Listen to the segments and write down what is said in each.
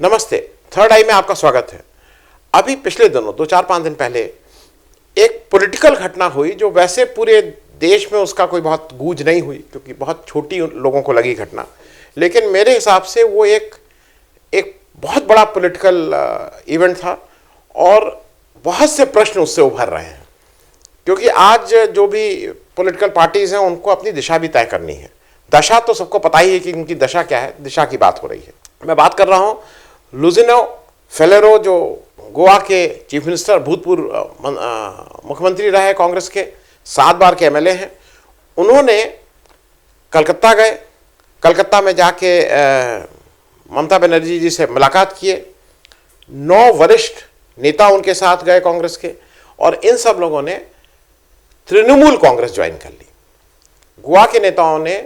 नमस्ते। थर्ड आई में आपका स्वागत है। अभी पिछले दिनों 2-4-5 दिन पहले एक पॉलिटिकल घटना हुई जो वैसे पूरे देश में उसका कोई बहुत गूंज नहीं हुई क्योंकि बहुत छोटी लोगों को लगी घटना, लेकिन मेरे हिसाब से वो एक बहुत बड़ा पॉलिटिकल इवेंट था और बहुत से प्रश्न उससे उभर रहे हैं क्योंकि आज जो भी पॉलिटिकल पार्टीज हैं उनको अपनी दिशा भी तय करनी है। दशा तो सबको पता ही है कि उनकी दशा क्या है, दिशा की बात हो रही है। मैं बात कर रहा हूँ लुजिनो फेलेरो, जो गोवा के चीफ मिनिस्टर, भूतपूर्व मुख्यमंत्री रहे कांग्रेस के, 7 बार के एमएलए हैं। उन्होंने कलकत्ता गए, कलकत्ता में जाके ममता बनर्जी जी से मुलाकात किए। 9 वरिष्ठ नेता उनके साथ गए कांग्रेस के, और इन सब लोगों ने तृणमूल कांग्रेस ज्वाइन कर ली। गोवा के नेताओं ने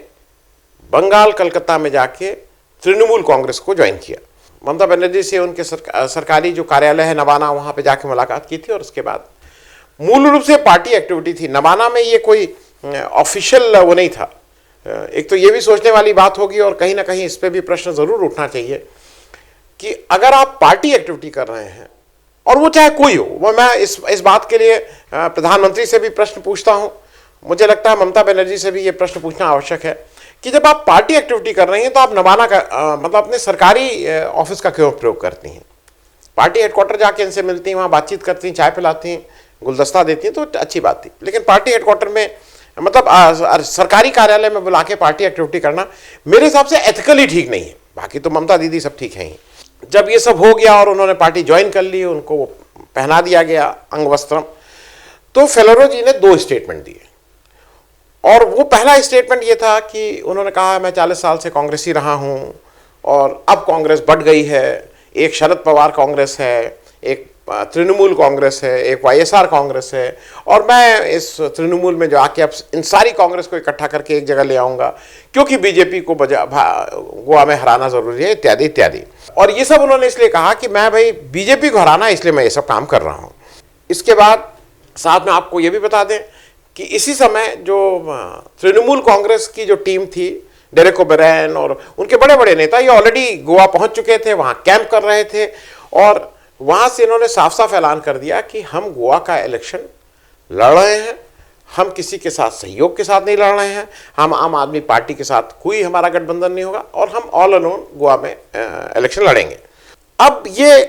बंगाल, कलकत्ता में जाके तृणमूल कांग्रेस को ज्वाइन किया। ममता बनर्जी से उनके सरकारी जो कार्यालय है नवाना, वहाँ पे जाके मुलाकात की थी और उसके बाद मूल रूप से पार्टी एक्टिविटी थी। नवाना में ये कोई ऑफिशियल वो नहीं था। एक तो ये भी सोचने वाली बात होगी और कहीं ना कहीं इस पर भी प्रश्न ज़रूर उठना चाहिए कि अगर आप पार्टी एक्टिविटी कर रहे हैं, और वो चाहे कोई हो, वो मैं इस बात के लिए प्रधानमंत्री से भी प्रश्न पूछता हूँ, मुझे लगता है ममता बनर्जी से भी ये प्रश्न पूछना आवश्यक है कि जब आप पार्टी एक्टिविटी कर रही हैं तो आप नवाना का मतलब अपने सरकारी ऑफिस का क्यों प्रयोग करती हैं? पार्टी हेडक्वार्टर जाके इनसे मिलती हैं, वहाँ बातचीत करती हैं, चाय पिलाती हैं, गुलदस्ता देती हैं, तो अच्छी बात थी। लेकिन पार्टी हेडक्वार्टर में मतलब सरकारी कार्यालय में बुला के पार्टी एक्टिविटी करना मेरे हिसाब से एथिकली ठीक नहीं है। बाकी तो ममता दीदी सब ठीक है ही। जब ये सब हो गया और उन्होंने पार्टी ज्वाइन कर ली, उनको पहना दिया गया अंग वस्त्रम, तो फेलेरो जी ने 2 स्टेटमेंट दिए। और वो पहला स्टेटमेंट ये था कि उन्होंने कहा मैं 40 साल से कांग्रेसी रहा हूँ और अब कांग्रेस बढ़ गई है। एक शरद पवार कांग्रेस है, एक तृणमूल कांग्रेस है, एक वाईएसआर कांग्रेस है, और मैं इस तृणमूल में जो आके अब इन सारी कांग्रेस को इकट्ठा करके एक जगह ले आऊँगा क्योंकि बीजेपी को गोवा में हराना ज़रूरी है, इत्यादि इत्यादि। और ये सब उन्होंने इसलिए कहा कि मैं भाई बीजेपी को हराना, इसलिए मैं ये सब काम कर रहा हूँ। इसके बाद साथ में आपको ये भी बता दें कि इसी समय जो तृणमूल कांग्रेस की जो टीम थी, डेरेक ओब्रायन और उनके बड़े बड़े नेता, ये ऑलरेडी गोवा पहुंच चुके थे, वहां कैंप कर रहे थे, और वहां से इन्होंने साफ साफ ऐलान कर दिया कि हम गोवा का इलेक्शन लड़ रहे हैं, हम किसी के साथ सहयोग के साथ नहीं लड़ रहे हैं, हम आम आदमी पार्टी के साथ कोई हमारा गठबंधन नहीं होगा और हम ऑल अलोन गोवा में इलेक्शन लड़ेंगे। अब ये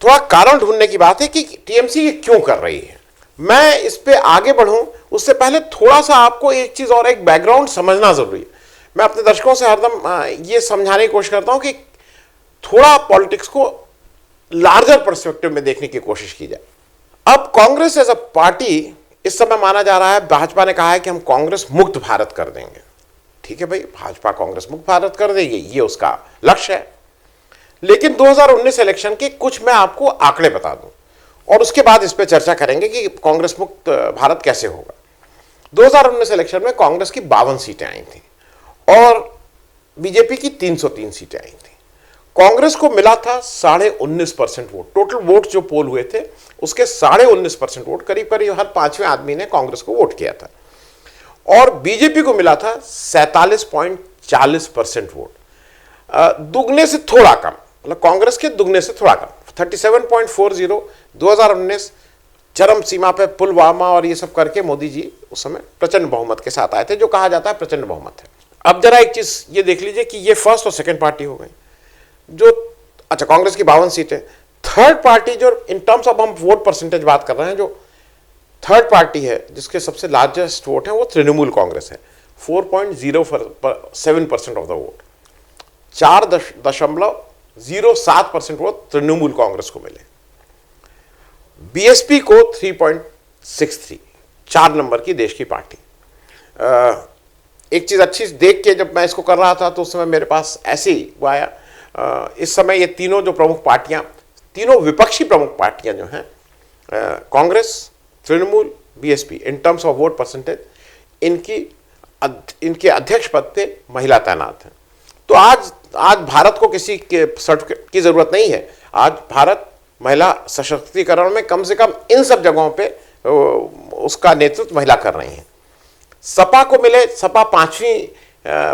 थोड़ा कारण ढूंढने की बात है कि टीएमसी ये क्यों कर रही है। मैं इस पे आगे बढ़ूं उससे पहले थोड़ा सा आपको एक चीज़ और, एक बैकग्राउंड समझना ज़रूरी है। मैं अपने दर्शकों से हरदम ये समझाने की कोशिश करता हूं कि थोड़ा पॉलिटिक्स को लार्जर पर्सपेक्टिव में देखने की कोशिश की जाए। अब कांग्रेस एज अ पार्टी इस समय माना जा रहा है, भाजपा ने कहा है कि हम कांग्रेस मुक्त भारत कर देंगे। ठीक है भाई, भाजपा कांग्रेस मुक्त भारत कर देगी, ये उसका लक्ष्य है। लेकिन 2019 इलेक्शन के कुछ मैं आपको आंकड़े बता दूं और उसके बाद इस पर चर्चा करेंगे कि कांग्रेस मुक्त भारत कैसे होगा। 2019 इलेक्शन में कांग्रेस की 52 सीटें आई थी और बीजेपी की 303 सीटें आई थी। कांग्रेस को मिला था 19.5% वोट। टोटल वोट जो पोल हुए थे उसके 19.5% वोट, करीब करीब हर 5वें आदमी ने कांग्रेस को वोट किया था। और बीजेपी को मिला था 47.40% वोट, दुगने से थोड़ा कम, मतलब कांग्रेस के दुगने से थोड़ा कम, 37.40। 2019 चरम सीमा पे पुलवामा और ये सब करके मोदी जी उस समय प्रचंड बहुमत के साथ आए थे, जो कहा जाता है प्रचंड बहुमत है। अब जरा एक चीज ये देख लीजिए कि ये फर्स्ट और सेकंड पार्टी हो गई जो, अच्छा कांग्रेस की 52 सीटें। थर्ड पार्टी जो इन टर्म्स ऑफ हम वोट परसेंटेज बात कर रहे हैं, जो थर्ड पार्टी है जिसके सबसे लार्जेस्ट वोट है वो तृणमूल कांग्रेस है, 4.07% of the vote, 4.07% vote Trinamool Congress को मिले। बीएसपी को 3.63, 4 नंबर की देश की पार्टी। एक चीज अच्छी देख के जब मैं इसको कर रहा था तो उस समय मेरे पास ऐसे ही वो आया, इस समय ये तीनों जो प्रमुख पार्टियां, तीनों विपक्षी प्रमुख पार्टियां जो हैं, Congress, Trinamool, BSP, in terms of vote percentage इनके अध्यक्ष पद पे महिला तैनात हैं। तो आज भारत को किसी के सर्टिफिकेट की जरूरत नहीं है। आज भारत महिला सशक्तिकरण में कम से कम इन सब जगहों पे उसका नेतृत्व महिला कर रही हैं। सपा को मिले, सपा 5वीं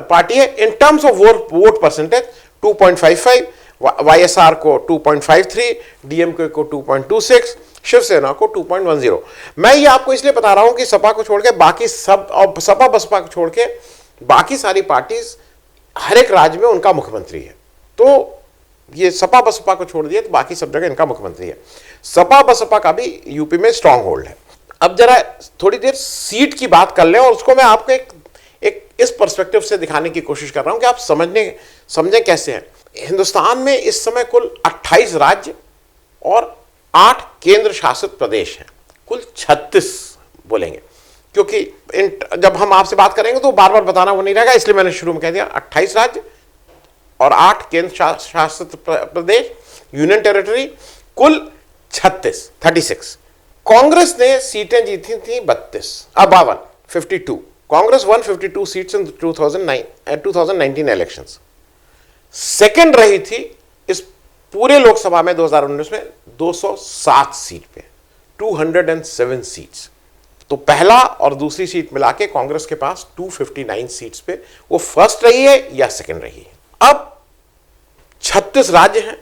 पार्टी है इन terms of vote percentage 2.55, YSR को 2.53, डीएमके को 2.26, शिवसेना को 2.10। मैं ये आपको इसलिए बता रहा हूं कि सपा को छोड़ के बाकी सब, और सपा बसपा को छोड़ के बाकी सारी पार्टीज हर एक राज्य में उनका मुख्यमंत्री है। तो ये सपा बसपा को छोड़ दिए तो बाकी सब जगह इनका मुख्यमंत्री है। सपा बसपा का भी यूपी में स्ट्रांग होल्ड है। अब जरा थोड़ी देर सीट की बात कर लें, और उसको मैं आपको एक इस पर्सपेक्टिव से दिखाने की कोशिश कर रहा हूं कि आप समझें कैसे है। हिंदुस्तान में इस समय कुल 28 राज्य और 8 केंद्र शासित प्रदेश हैं, कुल 36 बोलेंगे, क्योंकि जब हम आपसे बात करेंगे तो बार बार बताना वो नहीं रहेगा, इसलिए मैंने शुरू में कह दिया 28 राज्य और 8 केंद्र शासित प्रदेश, यूनियन टेरिटरी, कुल 36। कांग्रेस ने सीटें जीती थी 52। Congress 152 seats in 2019 elections. Second रही थी इस पूरे लोकसभा में 2019 में 207 सीट पे, 207 सीट्स। तो पहला और दूसरी सीट मिला के कांग्रेस के पास 259 सीट्स पे वो फर्स्ट रही है या सेकंड रही है। अब 36 राज्य हैं,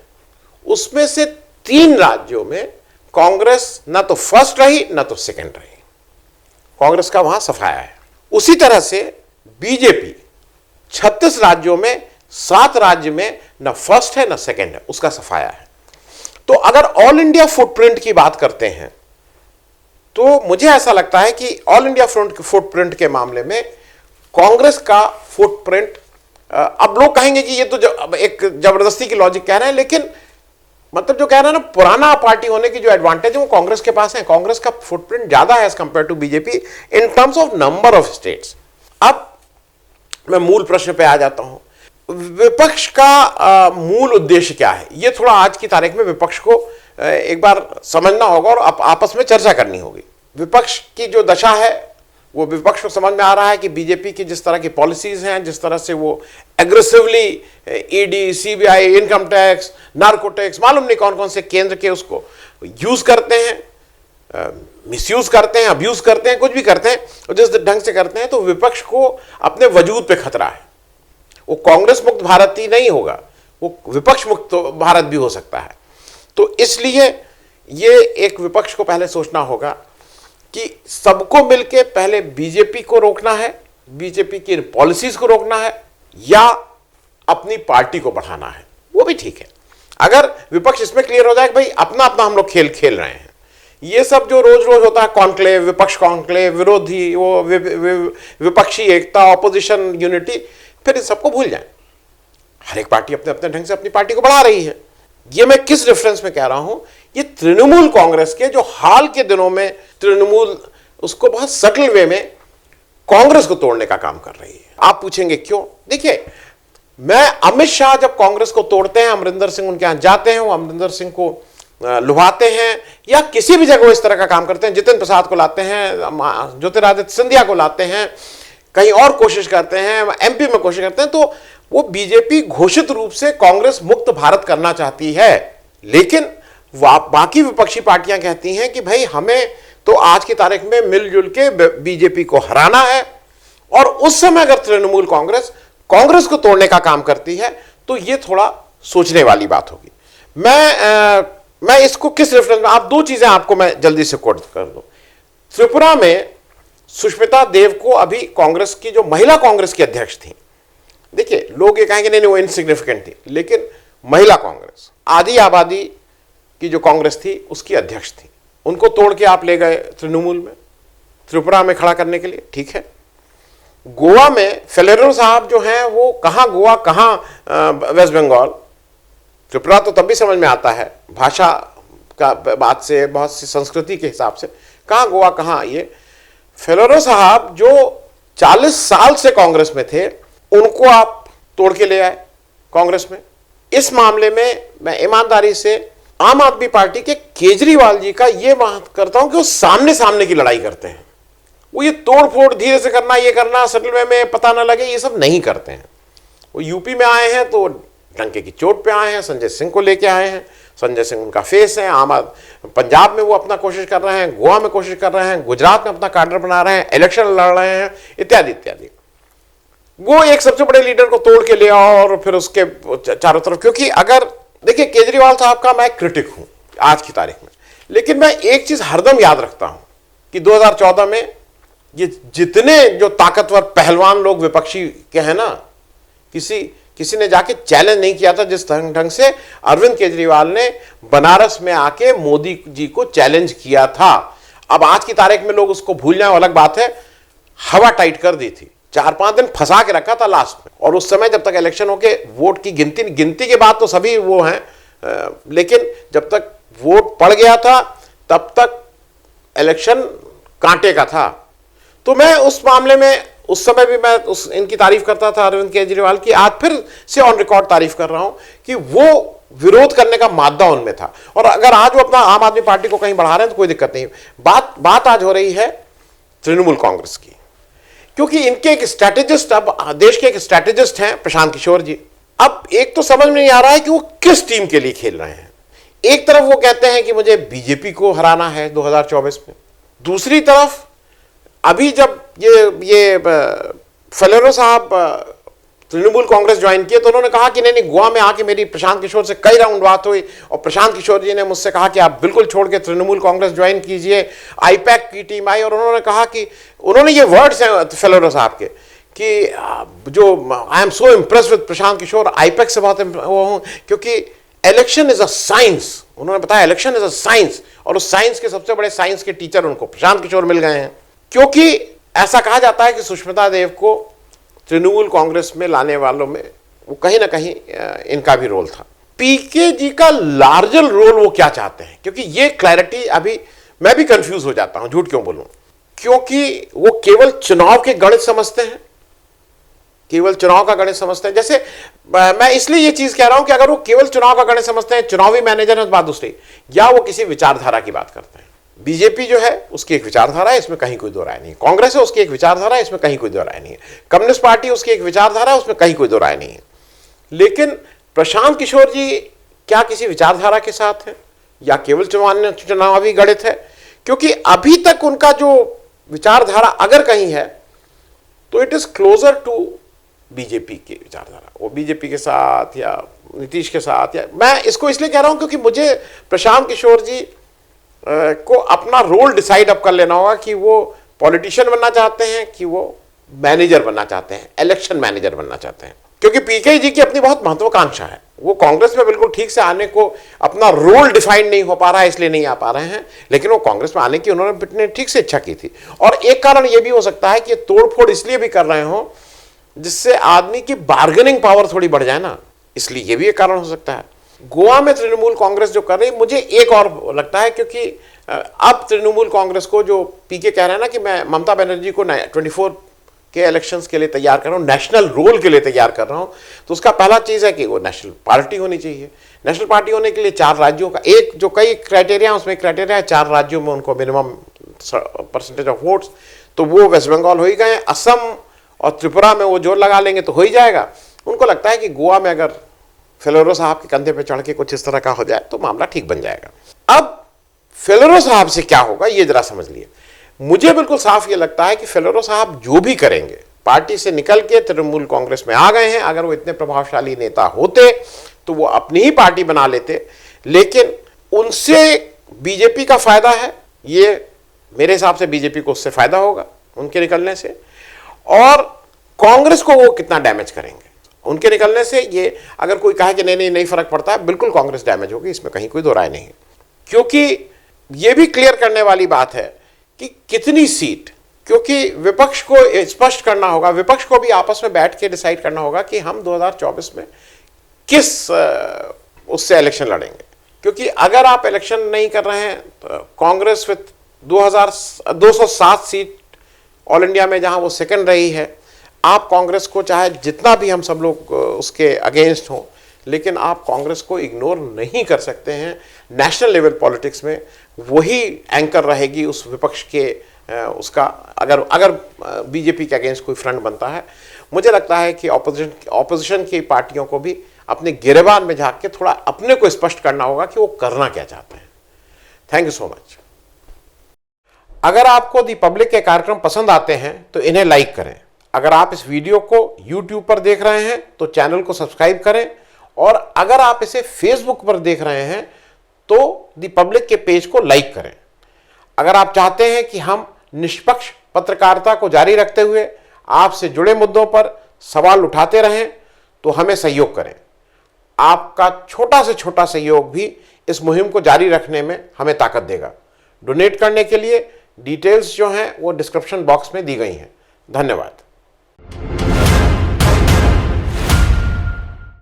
उसमें से 3 राज्यों में कांग्रेस ना तो फर्स्ट रही ना तो सेकंड रही, कांग्रेस का वहां सफाया है। उसी तरह से बीजेपी 36 राज्यों में 7 राज्य में ना फर्स्ट है ना सेकंड है, उसका सफाया है। तो अगर ऑल इंडिया फुटप्रिंट की बात करते हैं तो मुझे ऐसा लगता है कि ऑल इंडिया फुटप्रिंट के मामले में कांग्रेस का फुटप्रिंट, अब लोग कहेंगे कि ये तो एक जबरदस्ती की लॉजिक कह रहे हैं, लेकिन मतलब जो कह रहे हैं ना, पुराना पार्टी होने की जो एडवांटेज है वो कांग्रेस के पास है। कांग्रेस का फुटप्रिंट ज्यादा है as compare to BJP in terms of number of states. अब मैं मूल प्रश्न पे आ जाता हूं, विपक्ष का मूल उद्देश्य क्या है? ये थोड़ा आज की तारीख में विपक्ष को एक बार समझना होगा और आपस में चर्चा करनी होगी। विपक्ष की जो दशा है वो विपक्ष को समझ में आ रहा है कि बीजेपी की जिस तरह की पॉलिसीज हैं, जिस तरह से वो aggressively ED, CBI, income tax, narco tax, मालूम नहीं कौन कौन से केंद्र के उसको यूज करते हैं, मिसयूज करते हैं, अब्यूज करते हैं, कुछ भी करते हैं, और जिस ढंग से करते हैं तो विपक्ष को अपने वजूद पे खतरा है। वो कांग्रेस मुक्त भारत ही नहीं होगा, वो विपक्ष मुक्त भारत भी हो सकता है। तो इसलिए ये एक विपक्ष को पहले सोचना होगा कि सबको मिलके पहले बीजेपी को रोकना है, बीजेपी की पॉलिसीज को रोकना है, या अपनी पार्टी को बढ़ाना है, वो भी ठीक है। अगर विपक्ष इसमें क्लियर हो जाए कि भाई अपना अपना हम लोग खेल खेल रहे हैं, ये सब जो रोज रोज होता है कॉन्क्लेव, विपक्ष कॉन्क्लेव, विरोधी वो विपक्षी एकता, ऑपोजिशन यूनिटी, फिर इन सबको भूल जाएं। हर एक पार्टी अपने अपने ढंग से अपनी पार्टी को बढ़ा रही है। ये मैं किस रेफरेंस में कह रहा हूं, ये तृणमूल कांग्रेस के जो हाल के दिनों में तृणमूल उसको बहुत सटल वे में कांग्रेस को तोड़ने का काम कर रही है। आप पूछेंगे क्यों? देखिए, मैं अमित शाह जब कांग्रेस को तोड़ते हैं, अमरिंदर सिंह उनके यहां जाते हैं, वो अमरिंदर सिंह को लुभाते हैं, या किसी भी जगह इस तरह का काम करते हैं, जितिन प्रसाद को लाते हैं, ज्योतिरादित्य सिंधिया को लाते हैं, कहीं और कोशिश करते हैं, एमपी में कोशिश करते हैं, तो वो बीजेपी घोषित रूप से कांग्रेस मुक्त भारत करना चाहती है। लेकिन बाकी विपक्षी पार्टियां कहती हैं कि भाई हमें तो आज की तारीख में मिलजुल के बीजेपी को हराना है, और उस समय अगर तृणमूल कांग्रेस को तोड़ने का काम करती है तो ये थोड़ा सोचने वाली बात होगी। मैं इसको किस रेफरेंस में, आप 2 चीजें आपको मैं जल्दी से कोट कर दूं। त्रिपुरा में सुष्मिता देव को अभी कांग्रेस की जो महिला कांग्रेस की अध्यक्ष थी, देखिए लोग ये कहेंगे नहीं वो इनसिग्निफिकेंट थी, लेकिन महिला कांग्रेस, आधी आबादी की जो कांग्रेस थी उसकी अध्यक्ष थी, उनको तोड़ के आप ले गए तृणमूल में, त्रिपुरा में खड़ा करने के लिए, ठीक है। गोवा में फेलेरो साहब जो हैं वो कहां गोवा कहां वेस्ट बंगाल, त्रिपुरा तो तब भी समझ में आता है भाषा का बात से, बहुत सी संस्कृति के हिसाब से, कहां गोवा कहां ये। फेलेरो साहब जो 40 साल से कांग्रेस में थे, उनको आप तोड़ के ले आए कांग्रेस में। इस मामले में मैं ईमानदारी से आम आदमी पार्टी के केजरीवाल जी का यह बात करता हूं कि वो सामने सामने की लड़ाई करते हैं। वो ये तोड़ फोड़ धीरे से करना, ये करना, सटल में पता ना लगे, ये सब नहीं करते हैं। वो यूपी में आए हैं तो डंके की चोट पे आए हैं, संजय सिंह को लेके आए हैं, संजय सिंह उनका फेस है। पंजाब में वो अपना कोशिश कर रहे हैं, गोवा में कोशिश कर रहे हैं, गुजरात में अपना कार्डर बना रहे हैं, इलेक्शन लड़ रहे हैं, इत्यादि इत्यादि। वो एक सबसे बड़े लीडर को तोड़ के ले आओ और फिर उसके चारों तरफ, क्योंकि अगर देखिए, केजरीवाल साहब का मैं क्रिटिक हूं आज की तारीख में, लेकिन मैं एक चीज हरदम याद रखता हूं कि 2014 में ये जितने जो ताकतवर पहलवान लोग विपक्षी के हैं ना, किसी ने जाके चैलेंज नहीं किया था जिस ढंग से अरविंद केजरीवाल ने बनारस में आके मोदी जी को चैलेंज किया था। अब आज की तारीख में लोग उसको भूल जाए अलग बात है, हवा टाइट कर दी थी, 4-5 दिन फंसा के रखा था लास्ट में। और उस समय जब तक इलेक्शन होके वोट की गिनती के बाद तो सभी वो हैं, लेकिन जब तक वोट पड़ गया था तब तक इलेक्शन कांटे का था। तो मैं उस मामले में उस समय भी मैं इनकी तारीफ करता था अरविंद केजरीवाल की, आज फिर से ऑन रिकॉर्ड तारीफ कर रहा हूं कि वो विरोध करने का मादा उनमें था। और अगर आज वो अपना आम आदमी पार्टी को कहीं बढ़ा रहे हैं तो कोई दिक्कत नहीं। बात आज हो रही है तृणमूल कांग्रेस की, क्योंकि इनके एक स्ट्रैटेजिस्ट, अब देश के एक स्ट्रैटेजिस्ट हैं प्रशांत किशोर जी। अब एक तो समझ में नहीं आ रहा है कि वो किस टीम के लिए खेल रहे हैं। एक तरफ वो कहते हैं कि मुझे बीजेपी को हराना है 2024 में, दूसरी तरफ अभी जब ये फेलेरो साहब तृणमूल कांग्रेस ज्वाइन किए तो उन्होंने कहा कि नहीं, गोवा में आके मेरी प्रशांत किशोर से कई राउंड बात हुई और प्रशांत किशोर जी ने मुझसे कहा कि आप बिल्कुल छोड़ के तृणमूल कांग्रेस ज्वाइन कीजिए। आईपैक की टीम आई और उन्होंने कहा कि उन्होंने ये वर्ड्स हैं फेलेरो साहब के कि जो I am so impress with Prashant Kishor, IPAC से बहुत वो हूँ, क्योंकि इलेक्शन इज अ साइंस। उन्होंने बताया इलेक्शन इज अ साइंस, और उस साइंस के सबसे बड़े साइंस के टीचर उनको प्रशांत किशोर मिल गए हैं। क्योंकि ऐसा कहा जाता है कि सुष्मिता देव को तृणमूल कांग्रेस में लाने वालों में वो कहीं ना कहीं इनका भी रोल था। पीके जी का लार्जर रोल वो क्या चाहते हैं, क्योंकि ये क्लैरिटी अभी मैं भी कंफ्यूज हो जाता हूं, झूठ क्यों बोलूं, क्योंकि वो केवल चुनाव के गणित समझते हैं, केवल चुनाव का गणित समझते हैं। जैसे मैं इसलिए ये चीज कह रहा हूं कि अगर वो केवल चुनाव का गणित समझते हैं, चुनावी मैनेजर है, बात दूसरी, या वो किसी विचारधारा की बात करते हैं। बीजेपी जो है उसकी एक विचारधारा है, इसमें कहीं कोई दो राय नहीं। कांग्रेस है उसकी एक विचारधारा है, इसमें कहीं कोई दो राय नहीं है। कम्युनिस्ट पार्टी उसकी एक विचारधारा है, उसमें कहीं कोई दो राय नहीं है। लेकिन प्रशांत किशोर जी क्या किसी विचारधारा के साथ हैं या केवल चुनावी गणित है? क्योंकि अभी तक उनका जो विचारधारा अगर कहीं है तो it is closer to BJP की विचारधारा, वो बीजेपी के साथ या नीतीश के साथ। या मैं इसको इसलिए कह रहा हूं क्योंकि मुझे प्रशांत किशोर जी को अपना रोल डिसाइड अब कर लेना होगा कि वो पॉलिटिशियन बनना चाहते हैं कि वो मैनेजर बनना चाहते हैं, इलेक्शन मैनेजर बनना चाहते हैं। क्योंकि पीके जी की अपनी बहुत महत्वाकांक्षा है, वो कांग्रेस में बिल्कुल ठीक से आने को अपना रोल डिफाइन नहीं हो पा रहा है, इसलिए नहीं आ पा रहे हैं। लेकिन वो कांग्रेस में आने की उन्होंने ठीक से इच्छा की थी। और एक कारण यह भी हो सकता है कि तोड़फोड़ इसलिए भी कर रहे हो जिससे आदमी की बार्गेनिंग पावर थोड़ी बढ़ जाए ना, इसलिए यह भी एक कारण हो सकता है। गोवा में तृणमूल कांग्रेस जो कर रही है, मुझे एक और लगता है, क्योंकि अब तृणमूल कांग्रेस को जो पीके कह रहे हैं ना कि मैं ममता बनर्जी को 24 के इलेक्शंस के लिए तैयार कर रहा हूं, नेशनल रोल के लिए तैयार कर रहा हूं, तो उसका पहला चीज है कि वो नेशनल पार्टी होनी चाहिए। नेशनल पार्टी होने के लिए 4 राज्यों का एक जो कई क्राइटेरिया, उसमें क्राइटेरिया है 4 राज्यों में उनको मिनिमम परसेंटेज ऑफ वोट्स, तो वो वेस्ट बंगाल हो ही गए। असम और त्रिपुरा में वो जोर लगा लेंगे तो हो ही जाएगा। उनको लगता है कि गोवा में अगर फेलेरो साहब के कंधे पे चढ़ के कुछ इस तरह का हो जाए तो मामला ठीक बन जाएगा। अब फेलेरो साहब से क्या होगा ये जरा समझ लिए। मुझे बिल्कुल साफ ये लगता है कि फेलेरो साहब जो भी करेंगे, पार्टी से निकल के तृणमूल कांग्रेस में आ गए हैं, अगर वो इतने प्रभावशाली नेता होते तो वो अपनी ही पार्टी बना लेते। लेकिन उनसे बीजेपी का फायदा है, ये मेरे हिसाब से बीजेपी को उससे फायदा होगा उनके निकलने से। और कांग्रेस को वो कितना डैमेज करेंगे उनके निकलने से, ये अगर कोई कहे कि नहीं फर्क पड़ता है, बिल्कुल कांग्रेस डैमेज होगी, इसमें कहीं कोई दो राय नहीं है। क्योंकि ये भी क्लियर करने वाली बात है कि कितनी सीट, क्योंकि विपक्ष को स्पष्ट करना होगा, विपक्ष को भी आपस में बैठ के डिसाइड करना होगा कि हम 2024 में किस उससे इलेक्शन लड़ेंगे। क्योंकि अगर आप इलेक्शन नहीं कर रहे हैं तो Congress with 207 seat all India में जहां वो सेकंड रही है, आप कांग्रेस को चाहे जितना भी हम सब लोग उसके अगेंस्ट हों, लेकिन आप कांग्रेस को इग्नोर नहीं कर सकते हैं। नेशनल लेवल पॉलिटिक्स में वही एंकर रहेगी उस विपक्ष के उसका, अगर बीजेपी के अगेंस्ट कोई फ्रंट बनता है। मुझे लगता है कि ऑपोजिशन की पार्टियों को भी अपने गिरेबान में झांक के थोड़ा अपने को स्पष्ट करना होगा कि वो करना क्या चाहते हैं। Thank you so much. अगर आपको दी पब्लिक के कार्यक्रम पसंद आते हैं तो इन्हें लाइक करें। अगर आप इस वीडियो को YouTube पर देख रहे हैं तो चैनल को सब्सक्राइब करें और अगर आप इसे फेसबुक पर देख रहे हैं तो दी पब्लिक के पेज को लाइक करें। अगर आप चाहते हैं कि हम निष्पक्ष पत्रकारिता को जारी रखते हुए आपसे जुड़े मुद्दों पर सवाल उठाते रहें तो हमें सहयोग करें। आपका छोटा से छोटा सहयोग भी इस मुहिम को जारी रखने में हमें ताकत देगा। डोनेट करने के लिए डिटेल्स जो हैं वो डिस्क्रिप्शन बॉक्स में दी गई हैं। धन्यवाद।